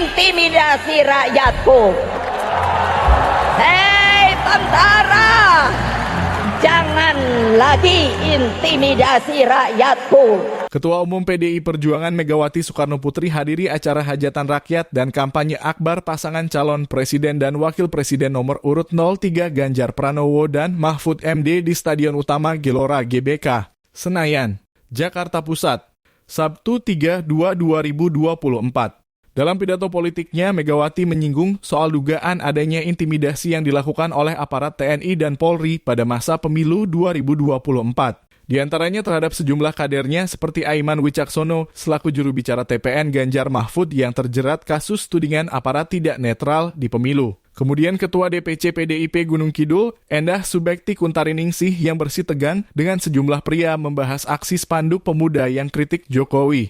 intimidasi rakyatku. Hei tentara, jangan lagi intimidasi rakyatku. Ketua Umum PDI Perjuangan Megawati Soekarnoputri hadiri acara hajatan rakyat dan kampanye akbar pasangan calon presiden dan wakil presiden nomor urut 03 Ganjar Pranowo dan Mahfud MD di Stadion Utama Gelora GBK, Senayan, Jakarta Pusat, Sabtu 3/2/2024. Dalam pidato politiknya, Megawati menyinggung soal dugaan adanya intimidasi yang dilakukan oleh aparat TNI dan Polri pada masa pemilu 2024. Di antaranya terhadap sejumlah kadernya seperti Aiman Wicaksono selaku juru bicara TPN Ganjar Mahfud yang terjerat kasus tudingan aparat tidak netral di pemilu. Kemudian Ketua DPC PDIP Gunung Kidul, Endah Subekti Kuntariningsih yang bersih tegang dengan sejumlah pria membahas aksi spanduk pemuda yang kritik Jokowi.